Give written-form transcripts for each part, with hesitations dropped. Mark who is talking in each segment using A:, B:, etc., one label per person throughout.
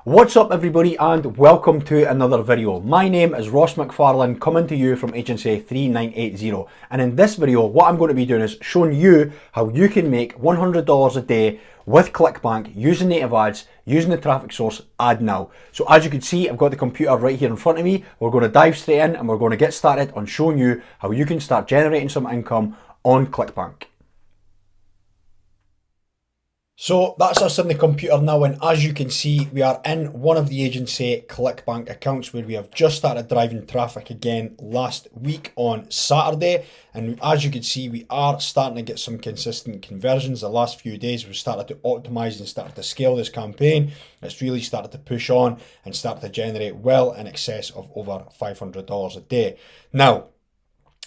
A: What's up everybody and welcome to another video. My name is Ross McFarlane coming to you from agency 3980, and in this video what I'm going to be doing is showing you how you can make $100 a day with Clickbank using native ads, using the traffic source Adnow. So as you can see, I've got the computer right here in front of me. We're going to dive straight in and we're going to get started on showing you how you can start generating some income on Clickbank. So that's us in the computer now, and as you can see, we are in one of the agency Clickbank accounts where we have just started driving traffic again last week on Saturday. And as you can see, we are starting to get some consistent conversions. The last few days we've started to optimize and started to scale this campaign. It's really started to push on and start to generate well in excess of over $500 a day. Now,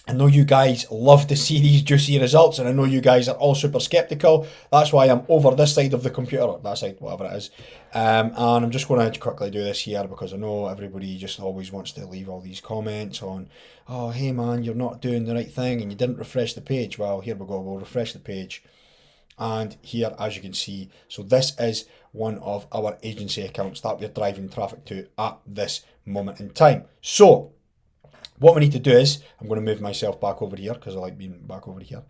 A: I know you guys love to see these juicy results, and I know you guys are all super skeptical. That's why I'm over this side of the computer, or that side, whatever it is. And I'm just going to quickly do this here because I know everybody just always wants to leave all these comments on, oh, hey man, you're not doing the right thing and you didn't refresh the page. Well, here we go, we'll refresh the page. And here, as you can see, so this is one of our agency accounts that we're driving traffic to at this moment in time. So, what we need to do is, I'm going to move myself back over here because I like being back over here.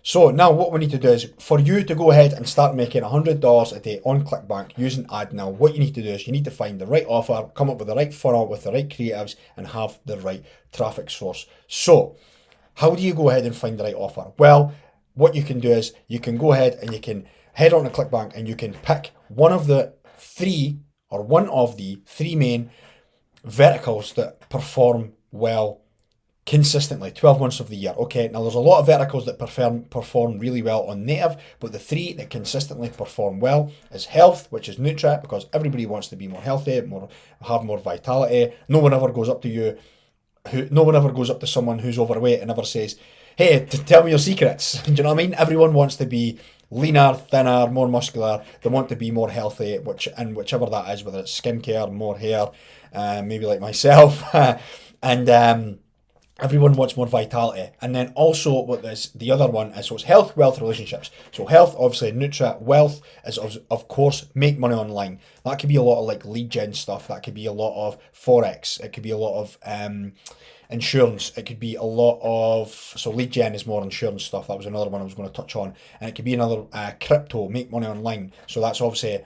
A: So now what we need to do is, for you to go ahead and start making $100 a day on Clickbank using Adnow, what you need to do is you need to find the right offer, come up with the right funnel with the right creatives, and have the right traffic source. So how do you go ahead and find the right offer? Well, what you can do is you can go ahead and you can head on to Clickbank and you can pick one of the three main verticals that perform well consistently 12 months of the year. Okay, now there's a lot of verticals that perform really well on native, but the three that consistently perform well is health, which is Nutri, because everybody wants to be more healthy, have more vitality. No one ever goes up to someone who's overweight and ever says, hey, tell me your secrets. Do you know what I mean? Everyone wants to be leaner, thinner, more muscular. They want to be more healthy, whichever that is, whether it's skincare, more hair, maybe like myself. And everyone wants more vitality. And then also the other one is, so it's health, wealth, relationships. So health, obviously, Nutri. Wealth is, of course, make money online. That could be a lot of like lead gen stuff. That could be a lot of Forex. It could be a lot of insurance. It could be a lot of, so lead gen is more insurance stuff. That was another one I was going to touch on. And it could be another crypto, make money online. So that's obviously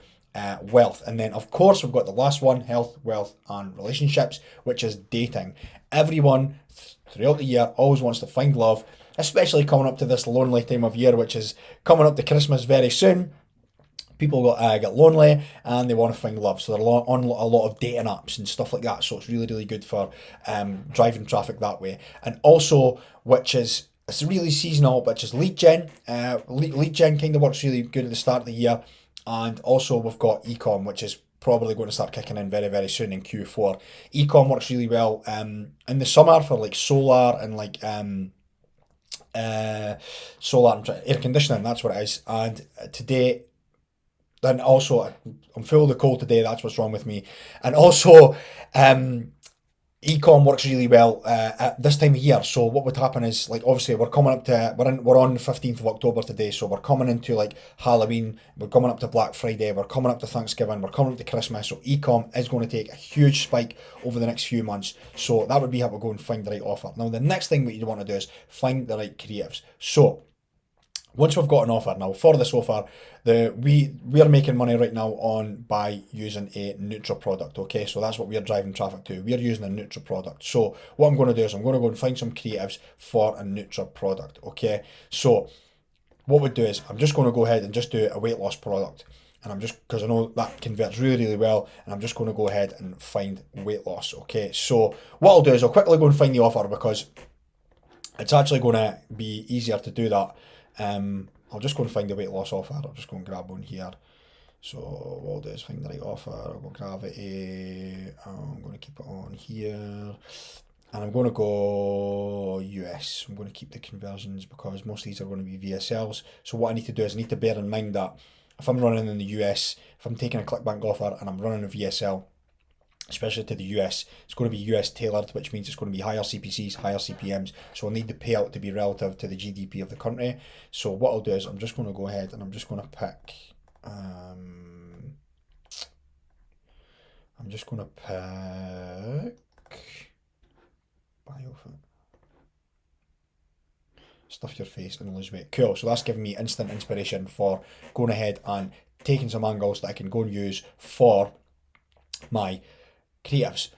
A: wealth. And then of course we've got the last one, health, wealth, and relationships, which is dating. Everyone throughout the year always wants to find love, especially coming up to this lonely time of year, which is coming up to Christmas very soon. People get lonely and they want to find love, so they're on a lot of dating apps and stuff like that. So it's really, really good for driving traffic that way. And also, it's really seasonal, which is lead gen. Lead gen kind of works really good at the start of the year. And also we've got ecom, which is probably going to start kicking in very, very soon in Q4. Ecom works really well in the summer for like solar and like solar and air conditioning. That's what it is. And today, then also I'm full of the cold today. That's what's wrong with me. And also, ecom works really well at this time of year. So what would happen is, like, obviously we're on the 15th of October today, so we're coming into like Halloween, we're coming up to Black Friday, we're coming up to Thanksgiving, we're coming up to Christmas. So ecom is going to take a huge spike over the next few months. So that would be how we go and find the right offer. Now the next thing that you want to do is find the right creatives. So once we've got an offer, now for this offer, we're making money right now by using a Nutri product. Okay, so that's what we're driving traffic to. We're using a Nutri product. So what I'm going to do is I'm going to go and find some creatives for a Nutri product. Okay, so what we'll do is I'm just going to go ahead and just do a weight loss product. And because I know that converts really, really well, and I'm just going to go ahead and find weight loss. Okay, so what I'll do is I'll quickly go and find the offer because it's actually going to be easier to do that. I'll just go and find the weight loss offer. I'll just go and grab one here. So what I'll do is find the right offer. I'll go gravity. I'm going to keep it on here. And I'm going to go US. I'm going to keep the conversions because most of these are going to be VSLs. So what I need to do is I need to bear in mind that if I'm running in the US, if I'm taking a Clickbank offer and I'm running a VSL, especially to the US, it's going to be US tailored, which means it's going to be higher CPCs, higher CPMs. So I'll need the payout to be relative to the GDP of the country. So what I'll do is I'm just going to go ahead and I'm just going to pick I'm just going to pick biofit. Stuff your face and lose weight. Cool, so that's giving me instant inspiration for going ahead and taking some angles that I can go and use for my creatives.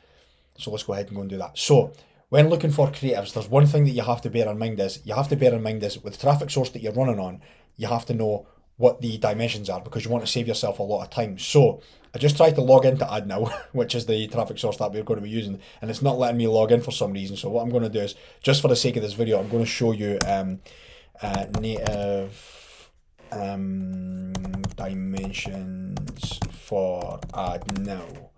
A: So let's go ahead and go and do that. So when looking for creatives, there's one thing that you have to bear in mind is, with the traffic source that you're running on, you have to know what the dimensions are because you want to save yourself a lot of time. So I just tried to log into Adnow, which is the traffic source that we're going to be using, and it's not letting me log in for some reason. So what I'm going to do is, just for the sake of this video, I'm going to show you native dimensions for Adnow.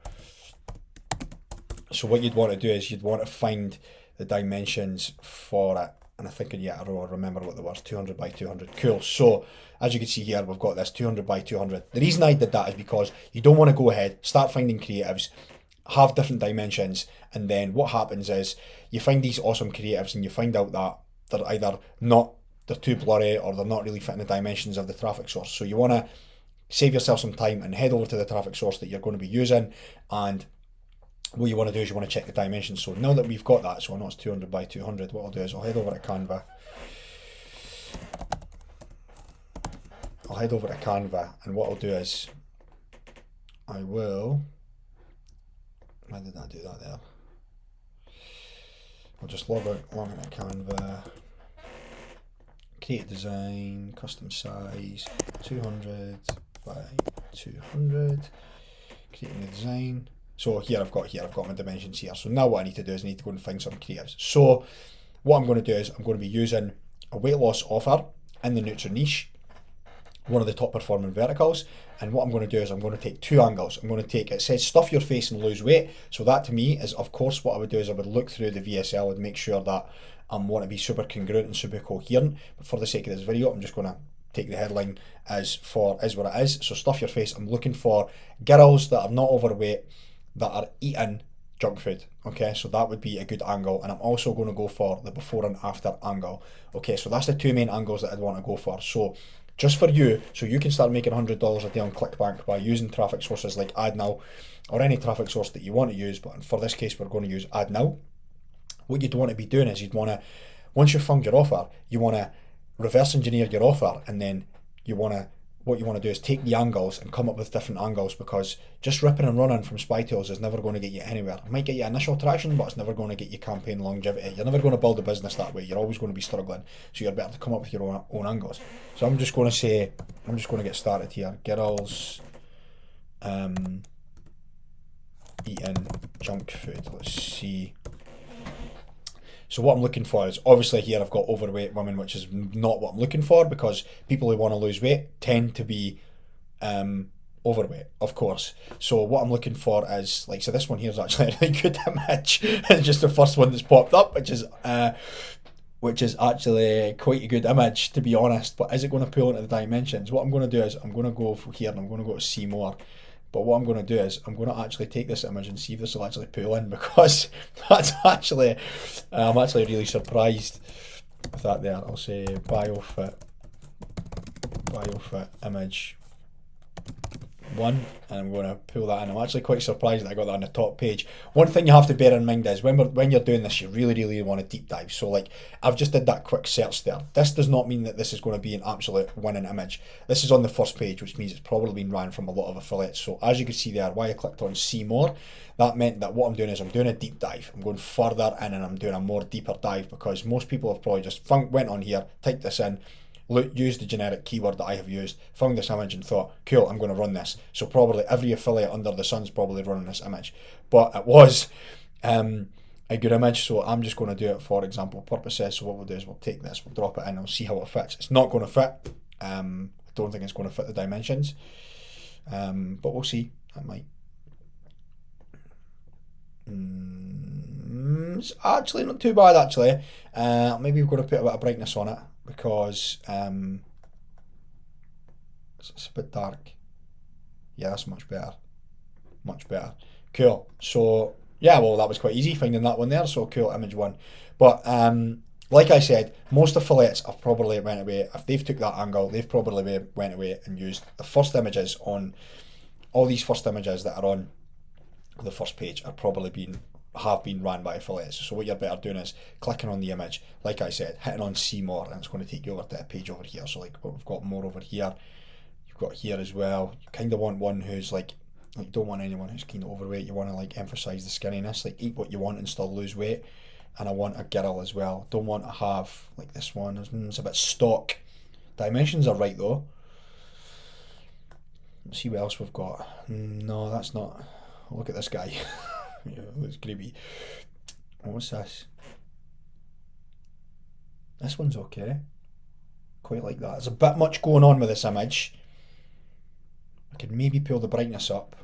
A: So what you'd want to do is you'd want to find the dimensions for it. And I think, yeah, I don't remember what they were, 200 by 200. Cool. So as you can see here, we've got this 200 by 200. The reason I did that is because you don't want to go ahead, start finding creatives, have different dimensions, and then what happens is you find these awesome creatives and you find out that they're either they're too blurry or they're not really fitting the dimensions of the traffic source. So you want to save yourself some time and head over to the traffic source that you're going to be using, and what you want to do is you want to check the dimensions. So now that we've got that, so I know it's 200 by 200, what I'll do is I'll head over to Canva. And what I'll do is I will, why did I do that there? I'll just log into Canva, create design, custom size, 200 by 200, create a design. So here I've got my dimensions here. So now what I need to do is I need to go and find some creatives. So what I'm going to do is I'm going to be using a weight loss offer in the Nutri niche, one of the top performing verticals. And what I'm going to do is I'm going to take two angles. I'm going to take, it says stuff your face and lose weight. So that to me is, of course, what I would do is I would look through the VSL and make sure that I want to be super congruent and super coherent. But for the sake of this video, I'm just going to take the headline as what it is. So stuff your face. I'm looking for girls that are not overweight, that are eating junk food. Okay, so that would be a good angle. And I'm also going to go for the before and after angle. Okay, so that's the two main angles that I'd want to go for. So just for you, so you can start making $100 a day on Clickbank by using traffic sources like Adnow or any traffic source that you want to use. But for this case, we're going to use Adnow. What you'd want to be doing is you'd want to, once you've found your offer, you want to reverse engineer your offer, and then what you want to do is take the angles and come up with different angles, because just ripping and running from spy tools is never going to get you anywhere. It might get you initial traction, but it's never going to get you campaign longevity. You're never going to build a business that way. You're always going to be struggling. So you're better to come up with your own angles. So I'm just going to get started here. Girls eating junk food. Let's see. So what I'm looking for is, obviously here I've got overweight women, which is not what I'm looking for, because people who want to lose weight tend to be overweight, of course. So what I'm looking for is, like, so this one here is actually a really good image. It's just the first one that's popped up, which is actually quite a good image, to be honest. But is it going to pull into the dimensions? What I'm going to do is I'm going to go for here and I'm going to go to see more. But what I'm going to do is I'm going to actually take this image and see if this will actually pull in, because that's actually, I'm actually really surprised with that there. I'll say biofit image 1, and I'm going to pull that in. I'm actually quite surprised that I got that on the top page. One thing you have to bear in mind is when you're doing this, you really want to deep dive. So like, I've just did that quick search there. This does not mean that this is going to be an absolute winning image. This is on the first page, which means it's probably been ran from a lot of affiliates. So as you can see there, why I clicked on see more, that meant that what I'm doing is I'm doing a deep dive. I'm going further in and I'm doing a more deeper dive, because most people have probably just went on here, typed this in, used the generic keyword that I have used, found this image and thought, cool, I'm going to run this. So probably every affiliate under the sun's probably running this image. But it was a good image, so I'm just going to do it for example purposes. So what we'll do is we'll take this, we'll drop it in, and we'll see how it fits. It's not going to fit. I don't think it's going to fit the dimensions. But we'll see. It might. It's actually not too bad, actually. Maybe we're going to put a bit of brightness on it, because it's a bit dark. Yeah, that's much better. Cool. So yeah, well, that was quite easy finding that one there. So cool, image 1. But like I said, most affiliates have probably went away. If they've took that angle, they've probably went away and used the first images on all these first images that are on the first page are probably have been ran by affiliates. So what you're better doing is clicking on the image, like I said, hitting on see more, and it's going to take you over to a page over here. So like we've got more over here. You've got here as well. You kind of want one who's like you don't want anyone who's kind of overweight. You want to like emphasize the skinniness, like eat what you want and still lose weight. And I want a girl as well. Don't want to have like this one. It's a bit stock. Dimensions are right though. Let's see what else we've got. No, that's not. Look at this guy. Yeah, looks creepy. What's this? This one's okay. Quite like that. There's a bit much going on with this image. I could maybe pull the brightness up.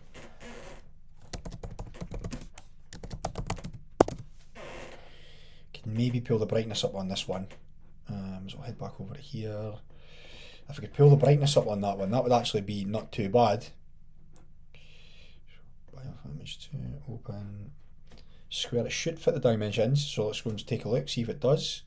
A: Maybe pull the brightness up on this one. So I'll head back over here. If I could pull the brightness up on that one, that would actually be not too bad. Image to open. Square, it should fit the dimensions, so let's go and take a look, see if it does.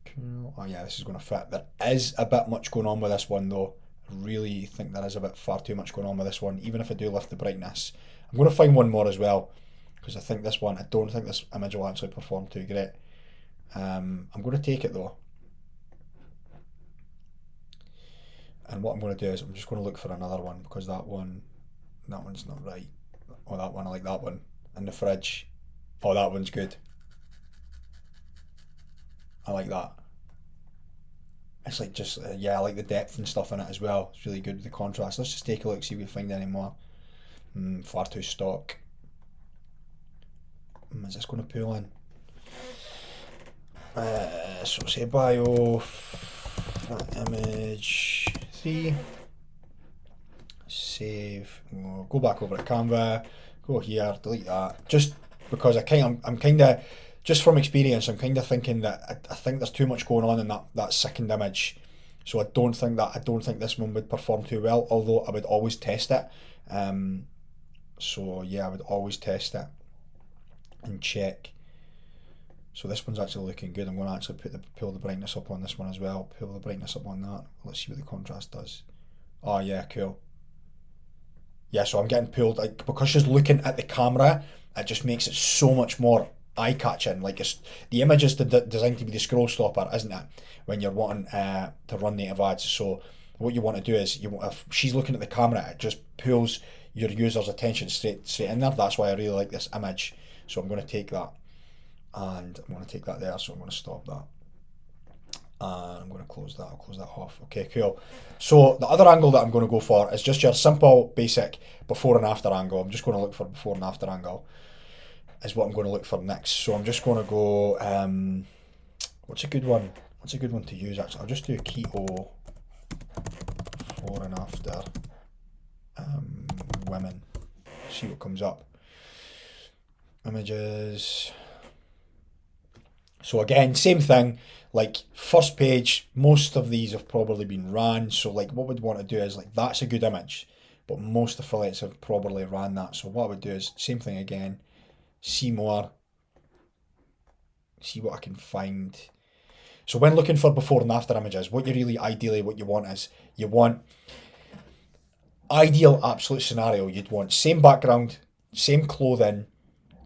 A: Cool. Oh yeah, this is going to fit. There is a bit much going on with this one though. I really think there is a bit far too much going on with this one, even if I do lift the brightness. I'm going to find one more as well, because I think this one, I don't think this image will actually perform too great. I'm going to take it though. And what I'm going to do is I'm just going to look for another one, because that one's not right. Oh, that one, I like that one. In the fridge. Oh, that one's good. I like that. It's like just, yeah, I like the depth and stuff in it as well. It's really good with the contrast. Let's just take a look, see if we find any more. Far too stock. Is this going to pull in? So say bio, image 3. Save. Go back over to Canva. Go here. Delete that. Just because I'm kind of, just from experience, I'm kind of thinking that I think there's too much going on in that second image. So I don't think this one would perform too well. Although I would always test it. So yeah, I would always test it and check. So this one's actually looking good. I'm going to actually pull the brightness up on this one as well. Pull the brightness up on that. Let's see what the contrast does. Oh yeah, cool. Yeah, so I'm getting pulled, like, because she's looking at the camera, it just makes it so much more eye-catching. Like, the image is designed to be the scroll stopper, isn't it? When you're wanting to run native ads. So what you want to do is, if she's looking at the camera, it just pulls your user's attention straight in there. That's why I really like this image. So I'm going to take that, and I'm going to take that there. So I'm going to stop that. And I'm going to close that. I'll close that off. Okay, cool. So the other angle that I'm going to go for is just your simple, basic before and after angle. I'm just going to look for before and after angle is what I'm going to look for next. So I'm just going to go, what's a good one? What's a good one to use actually? I'll just do keto before and after women. See what comes up. Images. So again, same thing, like first page, most of these have probably been ran. So like what we'd want to do is like, that's a good image, but most affiliates have probably ran that. So what I would do is same thing again, see more, see what I can find. So when looking for before and after images, what you want is, you want, ideal absolute scenario, you'd want same background, same clothing,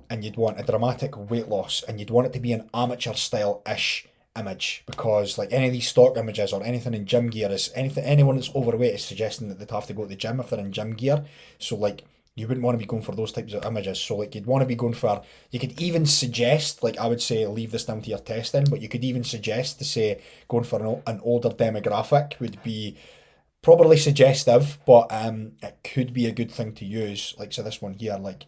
A: and you'd want a dramatic weight loss, and you'd want it to be an amateur style-ish image, because like any of these stock images or anything in gym gear is anyone that's overweight is suggesting that they'd have to go to the gym if they're in gym gear. So like you wouldn't want to be going for those types of images. So like you'd want to be going for, you could even suggest, like I would say leave this down to your testing, but you could even suggest to say going for an older demographic would be probably suggestive, but it could be a good thing to use. Like so this one here, like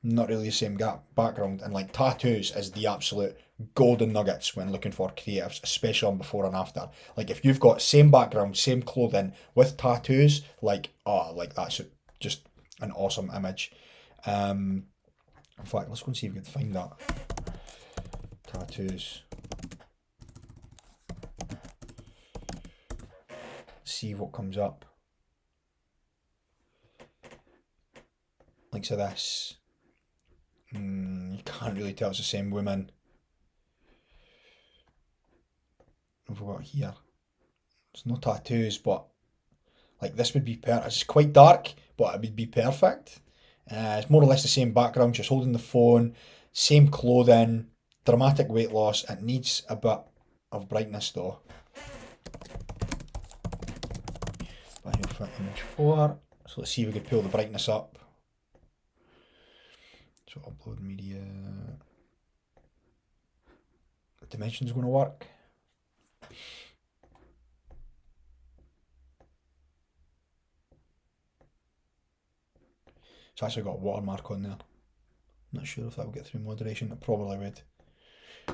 A: not really the same background, and like tattoos is the absolute golden nuggets when looking for creatives, especially on before and after. Like if you've got same background, same clothing with tattoos, like like that's just an awesome image. In fact, let's go and see if we can find that. Tattoos. See what comes up. Like so this. You can't really tell it's the same woman. What have we got here? There's no tattoos, but like this would be it's quite dark, but it would be perfect. It's more or less the same background, just holding the phone, same clothing, dramatic weight loss. It needs a bit of brightness though. Biofit image 4. So let's see if we can pull the brightness up. So upload media. The dimension's going to work. It's actually got a watermark on there. Not sure if that will get through moderation. It probably would.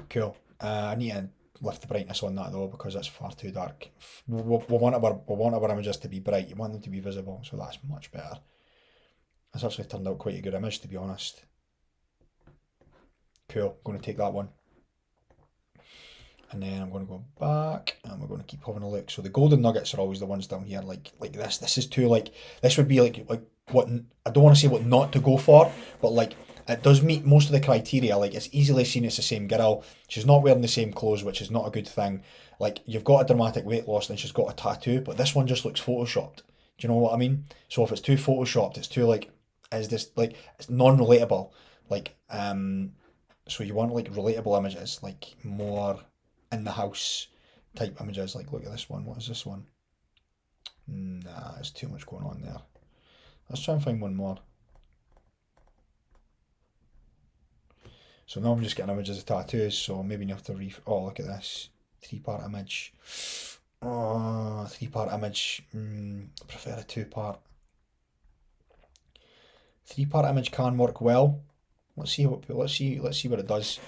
A: Cool. I need to lift the brightness on that though because it's far too dark. We want our images to be bright. You want them to be visible, so that's much better. It's actually turned out quite a good image, to be honest. Cool. I'm going to take that one. And then I'm going to go back and we're going to keep having a look. So the golden nuggets are always the ones down here like this. This is too like, this would be like what, I don't want to say what not to go for, but like it does meet most of the criteria. Like it's easily seen it's the same girl. She's not wearing the same clothes, which is not a good thing. Like you've got a dramatic weight loss and she's got a tattoo, but this one just looks photoshopped. Do you know what I mean? So if it's too photoshopped, it's too like, is this like, it's non-relatable. Like, so you want like relatable images, like more in the house type images. Like look at this one. What is this one? Nah, there's too much going on there. Let's try and find one more. So now I'm just getting images of tattoos, so maybe you have to oh, look at this. 3-part image. Oh, 3-part image. I prefer a 2-part. 3-part image can work well. Let's see what it does.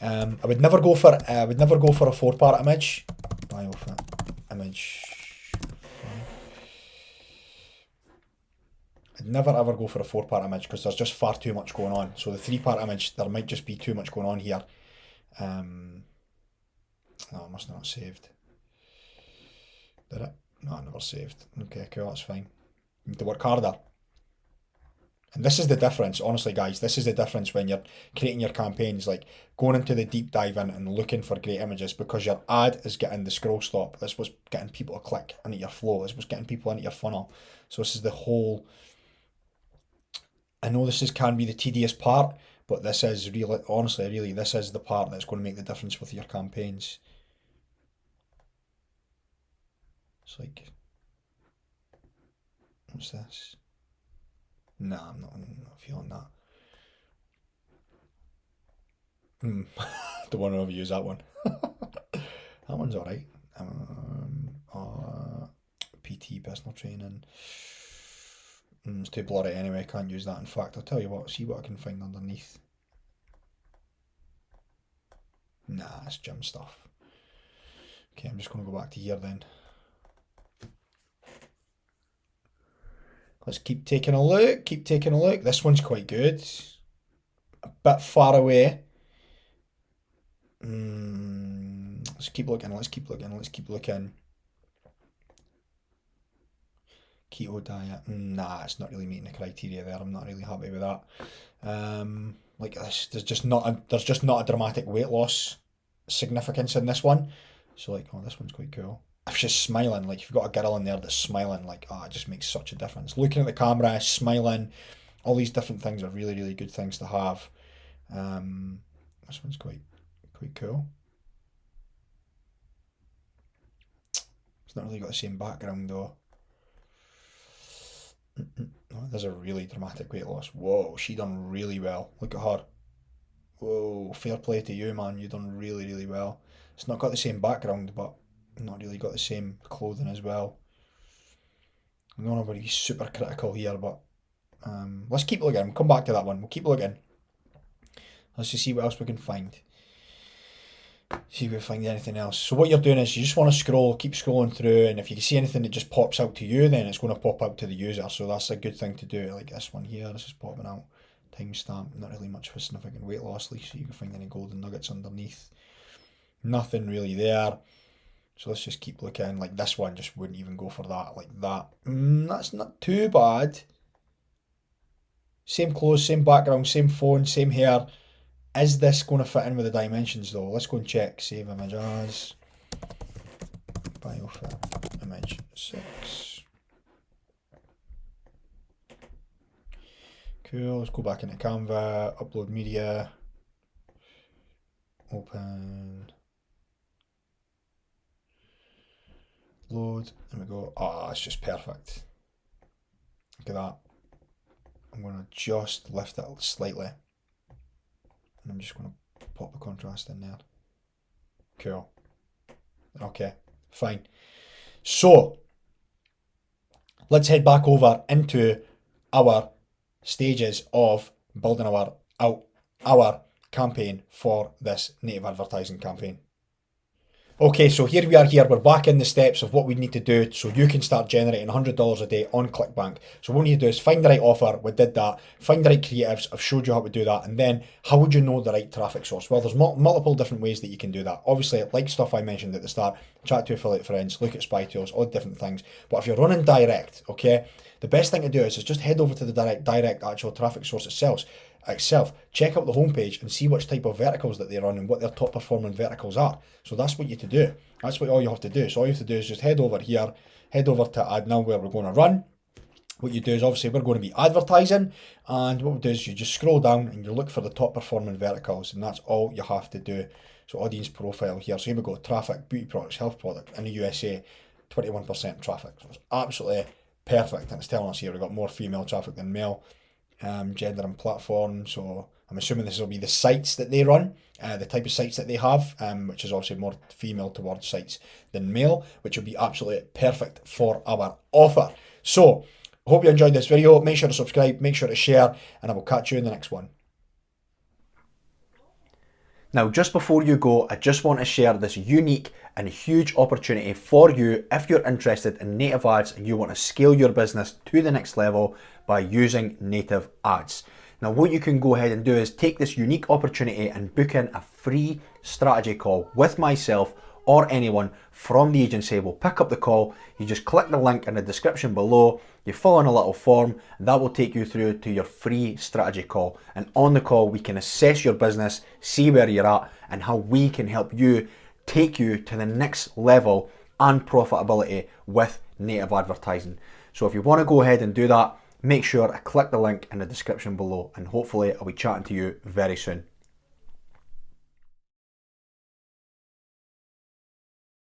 A: I would never go for a 4-part image. Biofit image. I'd never ever go for a 4-part image because there's just far too much going on. So the 3-part image, there might just be too much going on here. No, I must have not saved. Did it? No, I never saved. Okay, cool, that's fine. Need to work harder. And this is the difference, honestly, guys. This is the difference when you're creating your campaigns, like going into the deep dive in and looking for great images because your ad is getting the scroll stop. This was getting people to click into your flow. This was getting people into your funnel. So this is the whole. I know can be the tedious part, but this is really, honestly, really, this is the part that's going to make the difference with your campaigns. It's like, what's this? Nah, I'm not feeling that. Don't want to overuse that one. That one's alright. PT, personal training. It's too blurry anyway, can't use that. In fact, I'll tell you what, see what I can find underneath. Nah, it's gym stuff. Okay, I'm just going to go back to here then. Let's keep taking a look, This one's quite good. A bit far away. Let's keep looking. Keto diet. Nah, it's not really meeting the criteria there. I'm not really happy with that. Like this, there's just not a dramatic weight loss significance in this one. So like, oh, this one's quite cool. If she's smiling, like if you've got a girl in there that's smiling, like, oh, it just makes such a difference. Looking at the camera, smiling, all these different things are really, really good things to have. This one's quite cool. It's not really got the same background though. Oh, there's a really dramatic weight loss. Whoa, she done really well. Look at her. Whoa, fair play to you, man. You done really, really well. It's not got the same background, but not really got the same clothing as well. I'm not going to be super critical here, but let's keep looking. We'll come back to that one. We'll keep looking. Let's just see what else we can find. See if we find anything else. So what you're doing is you just want to scroll, keep scrolling through, and if you can see anything that just pops out to you, then it's going to pop out to the user. So that's a good thing to do. Like this one here, this is popping out. Timestamp, not really much of a significant weight loss, at least so you can find any golden nuggets underneath. Nothing really there. So let's just keep looking. Like this one just wouldn't even go for that. Like that. That's not too bad. Same clothes, same background, same phone, same hair. Is this going to fit in with the dimensions though? Let's go and check. Save image as. Biofit image 6. Cool, let's go back into Canva, upload media, open, load, and we go, it's just perfect. Look at that. I'm going to just lift it slightly, and I'm just going to pop the contrast in there. Cool. Okay, fine. So, let's head back over into our stages of building our campaign for this native advertising campaign. Okay, so here we are we're back in the steps of what we need to do so you can start generating $100 a day on Clickbank. So what we need to do is find the right offer, we did that, find the right creatives, I've showed you how to do that, and then how would you know the right traffic source? Well, there's multiple different ways that you can do that. Obviously, like stuff I mentioned at the start, chat to affiliate friends, look at spy tools, all different things. But if you're running direct, okay, the best thing to do is just head over to the direct actual traffic source itself, check out the homepage and see which type of verticals that they run and what their top performing verticals are. So that's what you have to do. That's what all you have to do. So all you have to do is just head over here, head over to Adnow where we're going to run. What you do is obviously we're going to be advertising, and what we do is you just scroll down and you look for the top performing verticals, and that's all you have to do. So audience profile here. So here we go, traffic, beauty products, health product in the USA, 21% traffic. So it's absolutely perfect, and it's telling us here we've got more female traffic than male. Gender and platform, so I'm assuming this will be the sites that they run, the type of sites that they have, which is obviously more female towards sites than male, which will be absolutely perfect for our offer. So, hope you enjoyed this video. Make sure to subscribe, make sure to share, and I will catch you in the next one. Now, just before you go, I just want to share this unique and huge opportunity for you if you're interested in native ads and you want to scale your business to the next level by using native ads. Now, what you can go ahead and do is take this unique opportunity and book in a free strategy call with myself or anyone from the agency. Will pick up the call. You just click the link in the description below, you fill in a little form, and that will take you through to your free strategy call. And on the call, we can assess your business, see where you're at, and how we can help you take you to the next level and profitability with native advertising. So if you want to go ahead and do that, make sure to click the link in the description below, and hopefully I'll be chatting to you very soon.